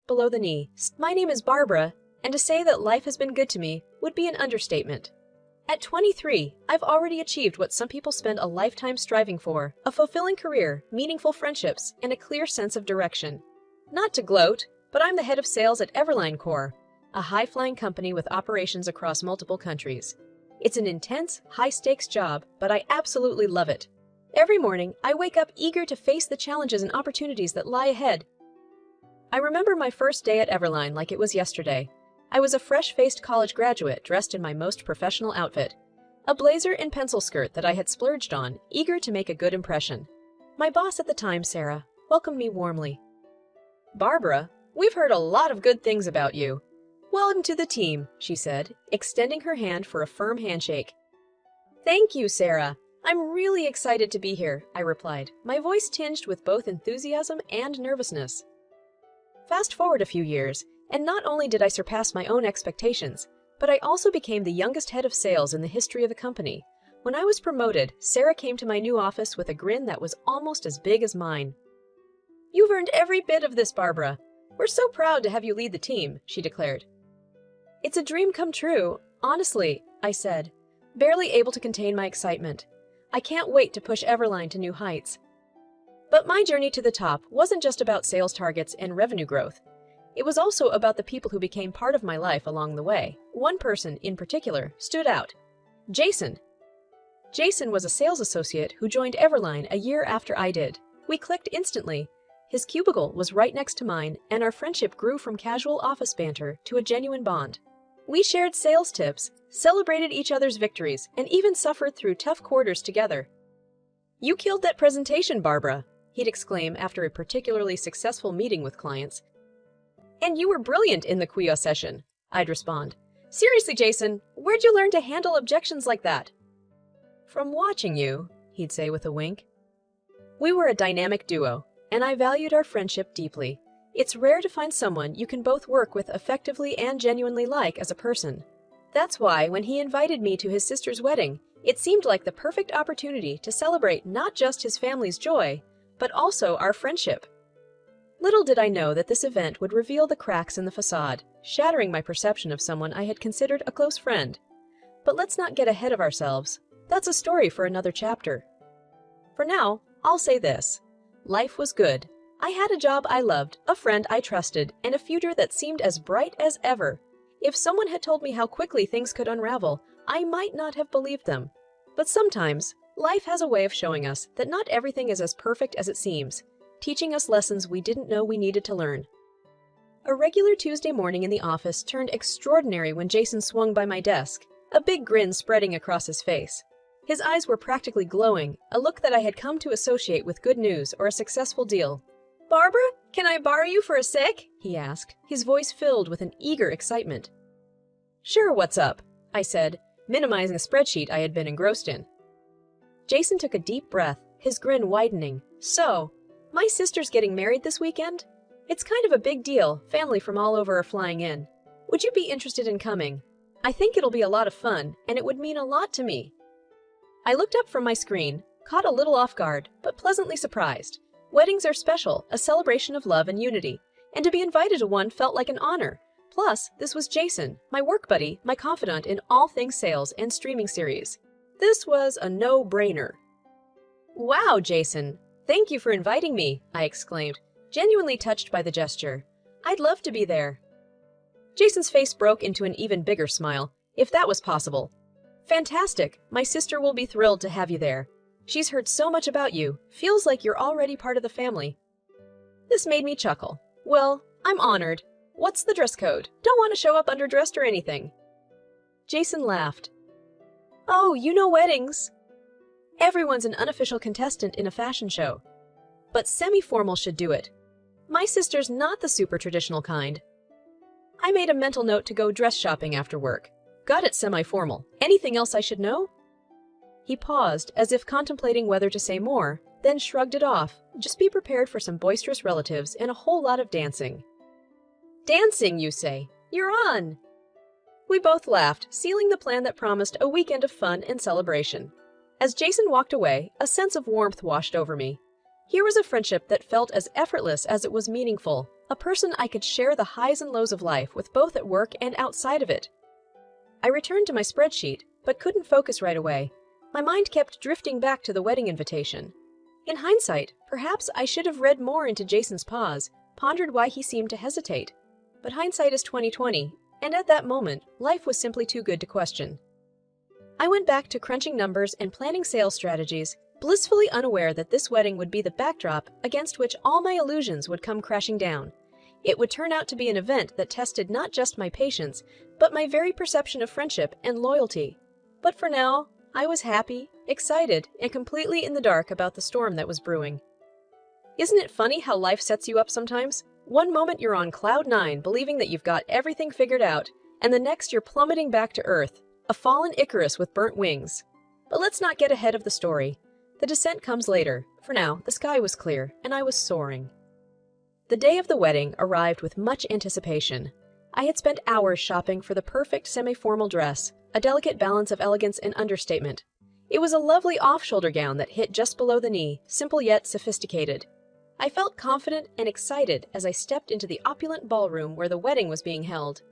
below the knee. My name is Barbara, and to say that life has been good to me would be an understatement. At 23, I've already achieved what some people spend a lifetime striving for: a fulfilling career, meaningful friendships, and a clear sense of direction. Not to gloat, but I'm the head of sales at Everline Corp, a high-flying company with operations across multiple countries. It's an intense, high-stakes job, but I absolutely love it. Every morning, I wake up eager to face the challenges and opportunities that lie ahead. I remember my first day at Everline like it was yesterday. I was a fresh-faced college graduate dressed in my most professional outfit, a blazer and pencil skirt that I had splurged on, eager to make a good impression. My boss at the time, Sarah, welcomed me warmly. "Barbara, we've heard a lot of good things about you. Welcome to the team," she said, extending her hand for a firm handshake. "Thank you, Sarah. I'm really excited to be here," I replied, my voice tinged with both enthusiasm and nervousness. Fast forward a few years, and not only did I surpass my own expectations, but I also became the youngest head of sales in the history of the company. When I was promoted, Sarah came to my new office with a grin that was almost as big as mine. "You've earned every bit of this, Barbara. We're so proud to have you lead the team," she declared. "It's a dream come true, honestly," I said, barely able to contain my excitement. I can't wait to push Everline to new heights. But my journey to the top wasn't just about sales targets and revenue growth. It was also about the people who became part of my life along the way. One person, in particular, stood out: Jason. Jason was a sales associate who joined Everline a year after I did. We clicked instantly. His cubicle was right next to mine, and our friendship grew from casual office banter to a genuine bond. We shared sales tips, celebrated each other's victories, and even suffered through tough quarters together. "You killed that presentation, Barbara," he'd exclaim after a particularly successful meeting with clients. "And you were brilliant in the QA session," I'd respond. "Seriously, Jason, where'd you learn to handle objections like that?" "From watching you," he'd say with a wink. We were a dynamic duo, and I valued our friendship deeply. It's rare to find someone you can both work with effectively and genuinely like as a person. That's why, when he invited me to his sister's wedding, it seemed like the perfect opportunity to celebrate not just his family's joy, but also our friendship. Little did I know that this event would reveal the cracks in the facade, shattering my perception of someone I had considered a close friend. But let's not get ahead of ourselves. That's a story for another chapter. For now, I'll say this. Life was good. I had a job I loved, a friend I trusted, and a future that seemed as bright as ever. If someone had told me how quickly things could unravel, I might not have believed them. But sometimes, life has a way of showing us that not everything is as perfect as it seems, teaching us lessons we didn't know we needed to learn. A regular Tuesday morning in the office turned extraordinary when Jason swung by my desk, a big grin spreading across his face. His eyes were practically glowing, a look that I had come to associate with good news or a successful deal. "Barbara, can I borrow you for a sec?" he asked, his voice filled with an eager excitement. "Sure, what's up?" I said, minimizing the spreadsheet I had been engrossed in. Jason took a deep breath, his grin widening. "So, my sister's getting married this weekend? It's kind of a big deal, family from all over are flying in. Would you be interested in coming? I think it'll be a lot of fun, and it would mean a lot to me." I looked up from my screen, caught a little off guard, but pleasantly surprised. Weddings are special, a celebration of love and unity, and to be invited to one felt like an honor. Plus, this was Jason, my work buddy, my confidant in all things sales and streaming series. This was a no-brainer. "Wow, Jason, thank you for inviting me," I exclaimed, genuinely touched by the gesture. "I'd love to be there." Jason's face broke into an even bigger smile, if that was possible. "Fantastic, my sister will be thrilled to have you there. She's heard so much about you, feels like you're already part of the family." This made me chuckle. "Well, I'm honored. What's the dress code? Don't want to show up underdressed or anything." Jason laughed. "Oh, you know weddings. Everyone's an unofficial contestant in a fashion show. But semi-formal should do it. My sister's not the super traditional kind." I made a mental note to go dress shopping after work. "Got it, semi-formal. Anything else I should know?" He paused, as if contemplating whether to say more, then shrugged it off. "Just be prepared for some boisterous relatives and a whole lot of dancing." "Dancing, you say? You're on!" We both laughed, sealing the plan that promised a weekend of fun and celebration. As Jason walked away, a sense of warmth washed over me. Here was a friendship that felt as effortless as it was meaningful, a person I could share the highs and lows of life with both at work and outside of it. I returned to my spreadsheet, but couldn't focus right away. My mind kept drifting back to the wedding invitation. In hindsight, perhaps I should have read more into Jason's pause, pondered why he seemed to hesitate. But hindsight is 20/20, and at that moment, life was simply too good to question. I went back to crunching numbers and planning sales strategies, blissfully unaware that this wedding would be the backdrop against which all my illusions would come crashing down. It would turn out to be an event that tested not just my patience, but my very perception of friendship and loyalty. But for now, I was happy, excited, and completely in the dark about the storm that was brewing. Isn't it funny how life sets you up sometimes? One moment you're on cloud nine, believing that you've got everything figured out, and the next you're plummeting back to earth, a fallen Icarus with burnt wings. But let's not get ahead of the story. The descent comes later. For now, the sky was clear, and I was soaring. The day of the wedding arrived with much anticipation. I had spent hours shopping for the perfect semi-formal dress, a delicate balance of elegance and understatement. It was a lovely off-shoulder gown that hit just below the knee, simple yet sophisticated. I felt confident and excited as I stepped into the opulent ballroom where the wedding was being held.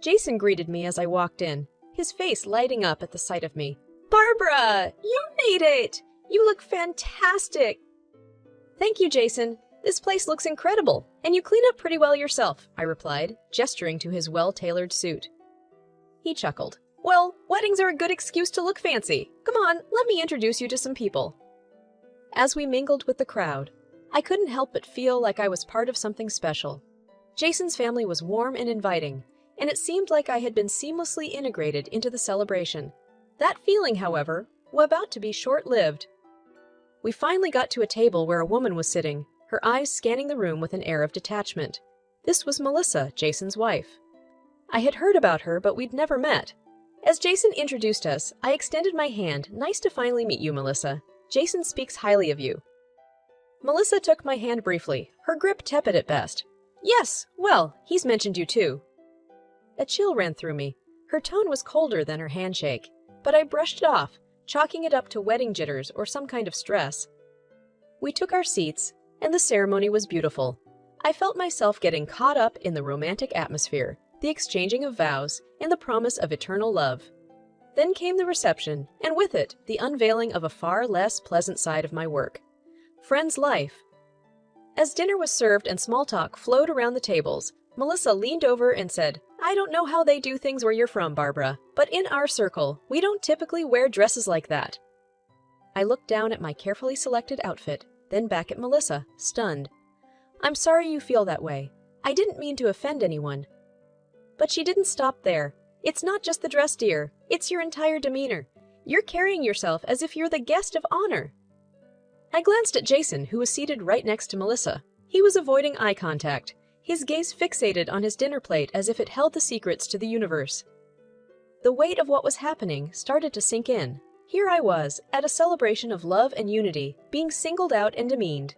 Jason greeted me as I walked in, his face lighting up at the sight of me. "Barbara, you made it! You look fantastic!" "Thank you, Jason. This place looks incredible, and you clean up pretty well yourself," I replied, gesturing to his well-tailored suit. He chuckled. "Well, weddings are a good excuse to look fancy. Come on, let me introduce you to some people." As we mingled with the crowd, I couldn't help but feel like I was part of something special. Jason's family was warm and inviting, and it seemed like I had been seamlessly integrated into the celebration. That feeling, however, was about to be short-lived. We finally got to a table where a woman was sitting, her eyes scanning the room with an air of detachment. This was Melissa, Jason's wife. I had heard about her, but we'd never met. As Jason introduced us, I extended my hand. "Nice to finally meet you, Melissa. Jason speaks highly of you." Melissa took my hand briefly, her grip tepid at best. "Yes, well, he's mentioned you too." A chill ran through me. Her tone was colder than her handshake, but I brushed it off, chalking it up to wedding jitters or some kind of stress. We took our seats, and the ceremony was beautiful. I felt myself getting caught up in the romantic atmosphere, the exchanging of vows, and the promise of eternal love. Then came the reception, and with it, the unveiling of a far less pleasant side of my work. Friend's life. As dinner was served and small talk flowed around the tables, Melissa leaned over and said, "I don't know how they do things where you're from, Barbara, but in our circle, we don't typically wear dresses like that." I looked down at my carefully selected outfit, then back at Melissa, stunned. "I'm sorry you feel that way. I didn't mean to offend anyone." But she didn't stop there. "It's not just the dress, dear. It's your entire demeanor. You're carrying yourself as if you're the guest of honor." I glanced at Jason, who was seated right next to Melissa. He was avoiding eye contact, his gaze fixated on his dinner plate as if it held the secrets to the universe. The weight of what was happening started to sink in. Here I was, at a celebration of love and unity, being singled out and demeaned.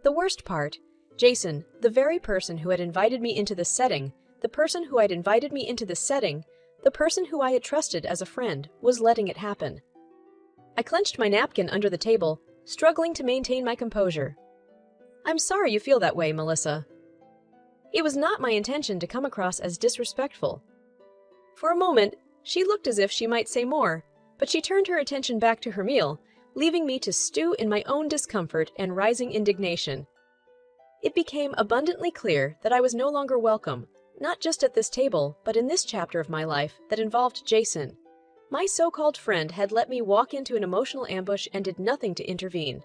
The worst part, Jason, the very person who had invited me into this setting, the person who had trusted as a friend, was letting it happen. I clenched my napkin under the table, struggling to maintain my composure. "I'm sorry you feel that way, Melissa. It was not my intention to come across as disrespectful." For a moment, she looked as if she might say more, but she turned her attention back to her meal, leaving me to stew in my own discomfort and rising indignation. It became abundantly clear that I was no longer welcome, not just at this table, but in this chapter of my life that involved Jason. My so-called friend had let me walk into an emotional ambush and did nothing to intervene.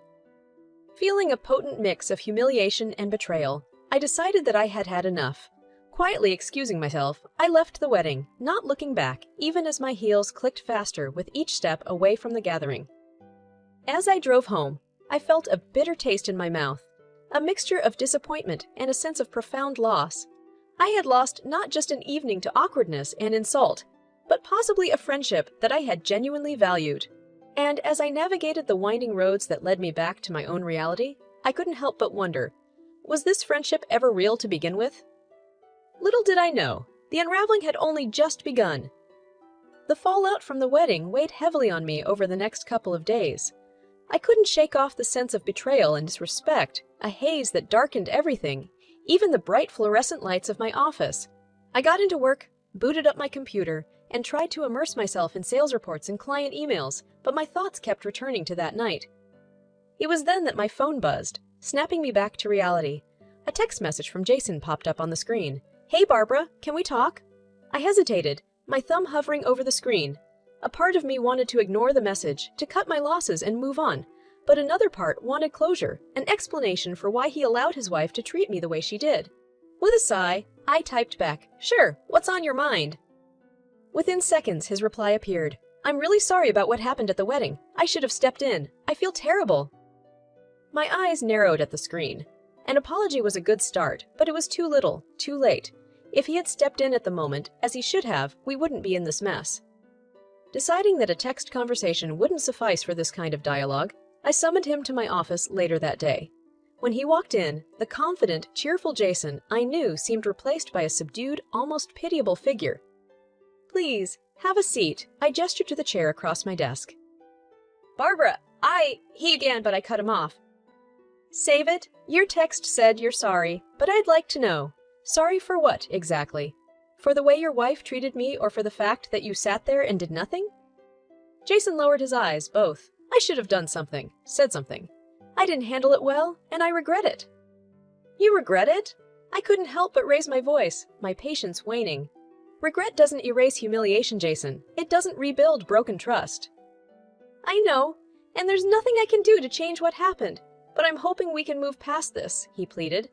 Feeling a potent mix of humiliation and betrayal, I decided that I had had enough. Quietly excusing myself, I left the wedding, not looking back, even as my heels clicked faster with each step away from the gathering. As I drove home, I felt a bitter taste in my mouth, a mixture of disappointment and a sense of profound loss. I had lost not just an evening to awkwardness and insult, but possibly a friendship that I had genuinely valued. And as I navigated the winding roads that led me back to my own reality, I couldn't help but wonder, was this friendship ever real to begin with? Little did I know, the unraveling had only just begun. The fallout from the wedding weighed heavily on me over the next couple of days. I couldn't shake off the sense of betrayal and disrespect, a haze that darkened everything, even the bright fluorescent lights of my office. I got into work, booted up my computer, and tried to immerse myself in sales reports and client emails, but my thoughts kept returning to that night. It was then that my phone buzzed, snapping me back to reality. A text message from Jason popped up on the screen. "Hey Barbara, can we talk?" I hesitated, my thumb hovering over the screen. A part of me wanted to ignore the message, to cut my losses and move on, but another part wanted closure, an explanation for why he allowed his wife to treat me the way she did. With a sigh, I typed back, "Sure, what's on your mind?" Within seconds, his reply appeared. "I'm really sorry about what happened at the wedding. I should have stepped in. I feel terrible." My eyes narrowed at the screen. An apology was a good start, but it was too little, too late. If he had stepped in at the moment, as he should have, we wouldn't be in this mess. Deciding that a text conversation wouldn't suffice for this kind of dialogue, I summoned him to my office later that day. When he walked in, the confident, cheerful Jason I knew seemed replaced by a subdued, almost pitiable figure. "Please, have a seat," I gestured to the chair across my desk. "Barbara, he began, but I cut him off. "Save it. Your text said you're sorry, but I'd like to know. Sorry for what, exactly? For the way your wife treated me or for the fact that you sat there and did nothing?" Jason lowered his eyes, both. "I should have done something, said something. I didn't handle it well, and I regret it." "You regret it?" I couldn't help but raise my voice, my patience waning. "Regret doesn't erase humiliation, Jason. It doesn't rebuild broken trust." "I know, and there's nothing I can do to change what happened, but I'm hoping we can move past this," he pleaded.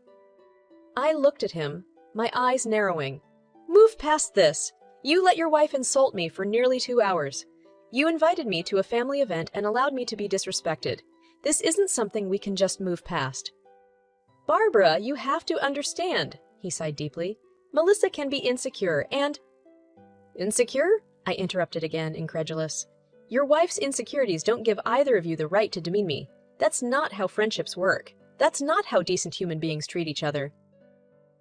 I looked at him, my eyes narrowing. "Move past this. You let your wife insult me for nearly 2 hours. You invited me to a family event and allowed me to be disrespected. This isn't something we can just move past." "Barbara, you have to understand," he sighed deeply. "Melissa can be insecure and—" "Insecure?" I interrupted again, incredulous. "Your wife's insecurities don't give either of you the right to demean me. That's not how friendships work. That's not how decent human beings treat each other."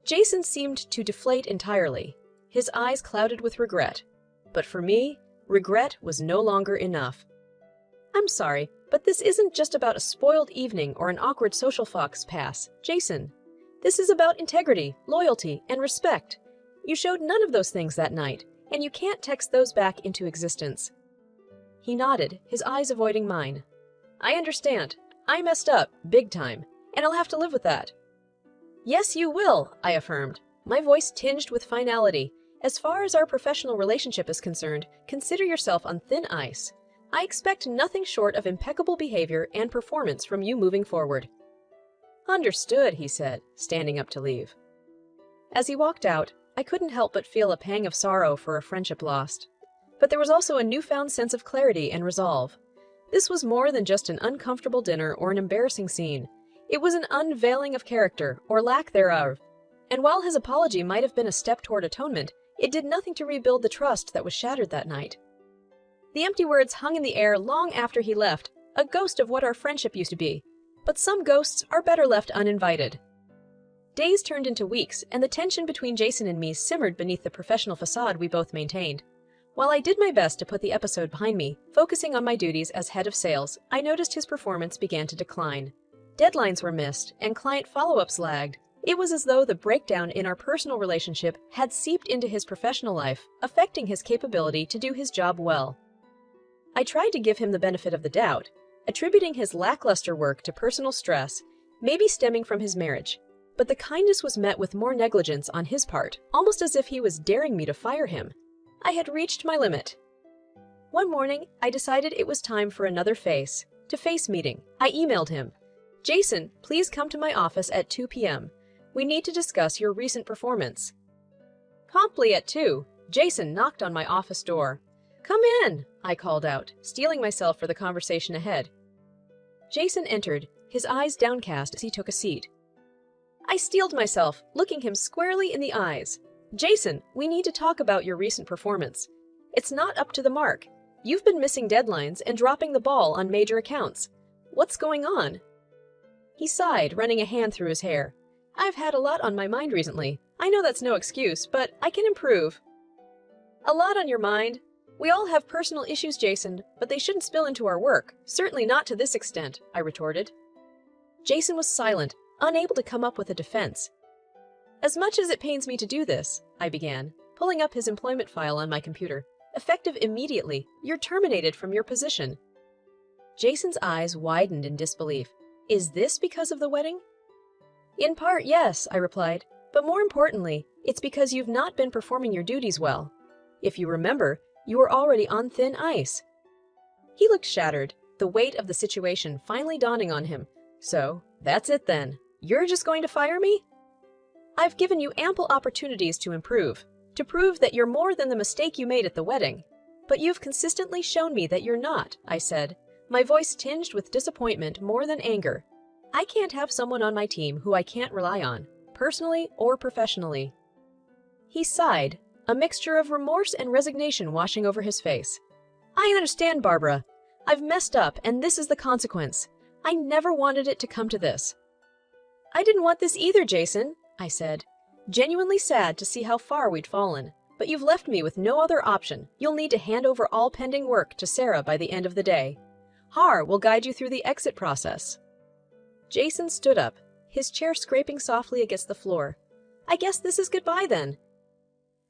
Jason seemed to deflate entirely. His eyes clouded with regret. But for me, regret was no longer enough. "I'm sorry, but this isn't just about a spoiled evening or an awkward social fox pass, Jason. This is about integrity, loyalty, and respect. You showed none of those things that night, and you can't text those back into existence." He nodded, his eyes avoiding mine. "I understand. I messed up, big time, and I'll have to live with that." "Yes, you will," I affirmed, my voice tinged with finality. "As far as our professional relationship is concerned, consider yourself on thin ice. I expect nothing short of impeccable behavior and performance from you moving forward." "Understood," he said, standing up to leave. As he walked out, I couldn't help but feel a pang of sorrow for a friendship lost. But there was also a newfound sense of clarity and resolve. This was more than just an uncomfortable dinner or an embarrassing scene. It was an unveiling of character, or lack thereof. And while his apology might have been a step toward atonement, it did nothing to rebuild the trust that was shattered that night. The empty words hung in the air long after he left, a ghost of what our friendship used to be. But some ghosts are better left uninvited. Days turned into weeks, and the tension between Jason and me simmered beneath the professional facade we both maintained. While I did my best to put the episode behind me, focusing on my duties as head of sales, I noticed his performance began to decline. Deadlines were missed, and client follow-ups lagged. It was as though the breakdown in our personal relationship had seeped into his professional life, affecting his capability to do his job well. I tried to give him the benefit of the doubt, attributing his lackluster work to personal stress, maybe stemming from his marriage. But the kindness was met with more negligence on his part, almost as if he was daring me to fire him. I had reached my limit. One morning, I decided it was time for another face-to-face meeting. I emailed him. "Jason, please come to my office at 2 p.m. We need to discuss your recent performance." Promptly at 2, Jason knocked on my office door. "Come in," I called out, steeling myself for the conversation ahead. Jason entered, his eyes downcast as he took a seat. I steeled myself, looking him squarely in the eyes. "Jason, we need to talk about your recent performance. It's not up to the mark. You've been missing deadlines and dropping the ball on major accounts. What's going on?" He sighed, running a hand through his hair. "I've had a lot on my mind recently. I know that's no excuse, but I can improve." "A lot on your mind?" We all have personal issues, Jason, but they shouldn't spill into our work. Certainly not to this extent, I retorted. Jason was silent, unable to come up with a defense. As much as it pains me to do this, I began, pulling up his employment file on my computer. Effective immediately, you're terminated from your position. Jason's eyes widened in disbelief. Is this because of the wedding? In part, yes, I replied, but more importantly, it's because you've not been performing your duties well. If you remember, you were already on thin ice. He looked shattered, the weight of the situation finally dawning on him. So, that's it then. You're just going to fire me? I've given you ample opportunities to improve, to prove that you're more than the mistake you made at the wedding. But you've consistently shown me that you're not, I said, my voice tinged with disappointment more than anger. I can't have someone on my team who I can't rely on, personally or professionally. He sighed, a mixture of remorse and resignation washing over his face. I understand, Barbara. I've messed up, and this is the consequence. I never wanted it to come to this. I didn't want this either, Jason, I said, genuinely sad to see how far we'd fallen. But you've left me with no other option. You'll need to hand over all pending work to Sarah by the end of the day. Har will guide you through the exit process. Jason stood up, his chair scraping softly against the floor. I guess this is goodbye then.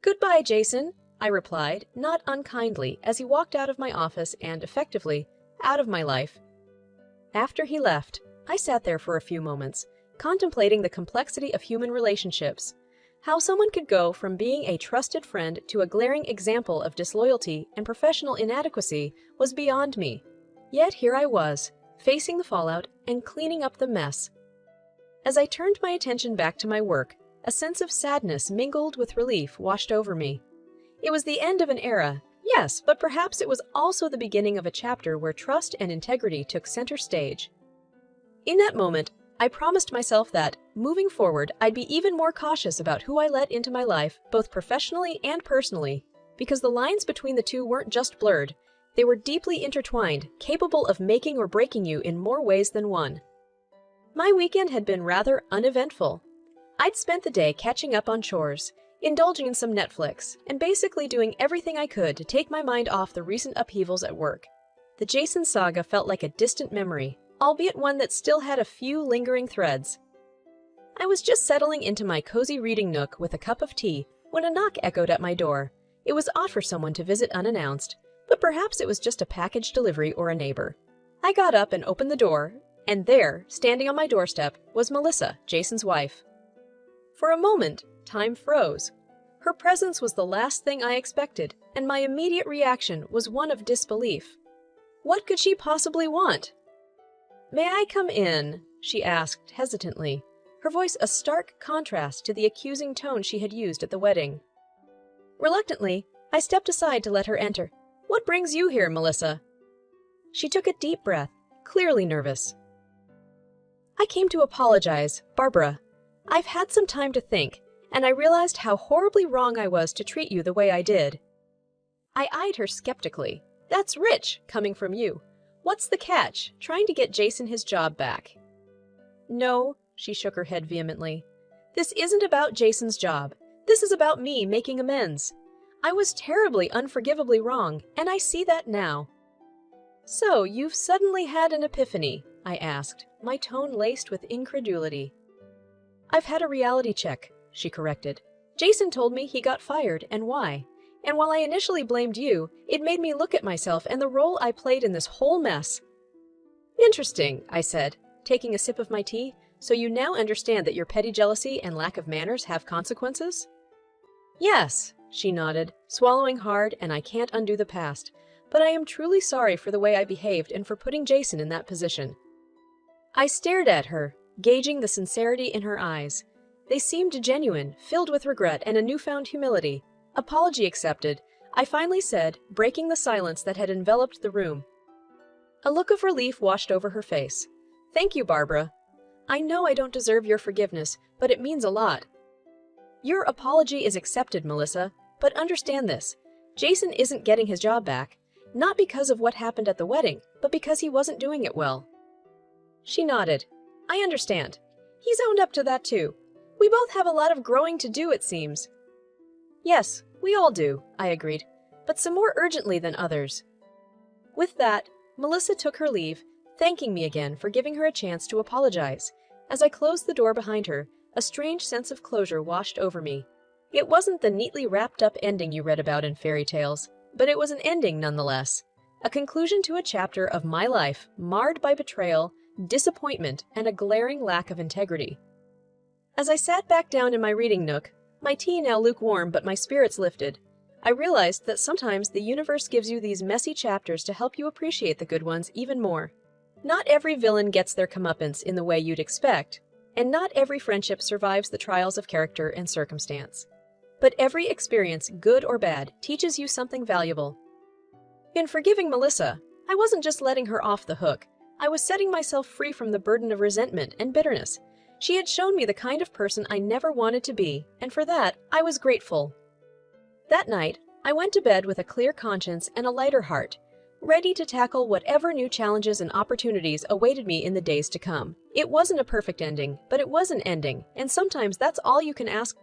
Goodbye, Jason, I replied, not unkindly, as he walked out of my office and, effectively, out of my life. After he left, I sat there for a few moments, contemplating the complexity of human relationships. How someone could go from being a trusted friend to a glaring example of disloyalty and professional inadequacy was beyond me. Yet here I was, facing the fallout and cleaning up the mess. As I turned my attention back to my work, a sense of sadness mingled with relief washed over me. It was the end of an era, yes, but perhaps it was also the beginning of a chapter where trust and integrity took center stage. In that moment, I promised myself that, moving forward, I'd be even more cautious about who I let into my life, both professionally and personally, because the lines between the two weren't just blurred, they were deeply intertwined, capable of making or breaking you in more ways than one. My weekend had been rather uneventful. I'd spent the day catching up on chores, indulging in some Netflix, and basically doing everything I could to take my mind off the recent upheavals at work. The Jason saga felt like a distant memory, albeit one that still had a few lingering threads. I was just settling into my cozy reading nook with a cup of tea when a knock echoed at my door. It was odd for someone to visit unannounced, but perhaps it was just a package delivery or a neighbor. I got up and opened the door, and there, standing on my doorstep, was Melissa, Jason's wife. For a moment, time froze. Her presence was the last thing I expected, and my immediate reaction was one of disbelief. What could she possibly want? May I come in? She asked hesitantly, her voice a stark contrast to the accusing tone she had used at the wedding. Reluctantly, I stepped aside to let her enter. What brings you here, Melissa? She took a deep breath, clearly nervous. I came to apologize, Barbara. I've had some time to think, and I realized how horribly wrong I was to treat you the way I did. I eyed her skeptically. That's rich, coming from you. What's the catch, trying to get Jason his job back? No, she shook her head vehemently. This isn't about Jason's job. This is about me making amends. I was terribly, unforgivably wrong, and I see that now. So, you've suddenly had an epiphany, I asked, my tone laced with incredulity. I've had a reality check, she corrected. Jason told me he got fired and why. And while I initially blamed you, it made me look at myself and the role I played in this whole mess. Interesting, I said, taking a sip of my tea. So you now understand that your petty jealousy and lack of manners have consequences? Yes, she nodded, swallowing hard, and I can't undo the past. But I am truly sorry for the way I behaved and for putting Jason in that position. I stared at her, gauging the sincerity in her eyes. They seemed genuine, filled with regret and a newfound humility. Apology accepted, I finally said, breaking the silence that had enveloped the room. A look of relief washed over her face. Thank you, Barbara. I know I don't deserve your forgiveness, but it means a lot. Your apology is accepted, Melissa, but understand this. Jason isn't getting his job back, not because of what happened at the wedding, but because he wasn't doing it well. She nodded. I understand. He's owned up to that too. We both have a lot of growing to do, it seems. Yes, we all do, I agreed. but some more urgently than others. With that, Melissa took her leave, thanking me again for giving her a chance to apologize. As I closed the door behind her, a strange sense of closure washed over me. It wasn't the neatly wrapped-up ending you read about in fairy tales, but it was an ending nonetheless. A conclusion to a chapter of my life marred by betrayal, disappointment, and a glaring lack of integrity. As I sat back down in my reading nook, my tea now lukewarm but my spirits lifted, I realized that sometimes the universe gives you these messy chapters to help you appreciate the good ones even more. Not every villain gets their comeuppance in the way you'd expect, and not every friendship survives the trials of character and circumstance. But every experience, good or bad, teaches you something valuable. In forgiving Melissa, I wasn't just letting her off the hook. I was setting myself free from the burden of resentment and bitterness. She had shown me the kind of person I never wanted to be, and for that, I was grateful. That night, I went to bed with a clear conscience and a lighter heart, ready to tackle whatever new challenges and opportunities awaited me in the days to come. It wasn't a perfect ending, but it was an ending, and sometimes that's all you can ask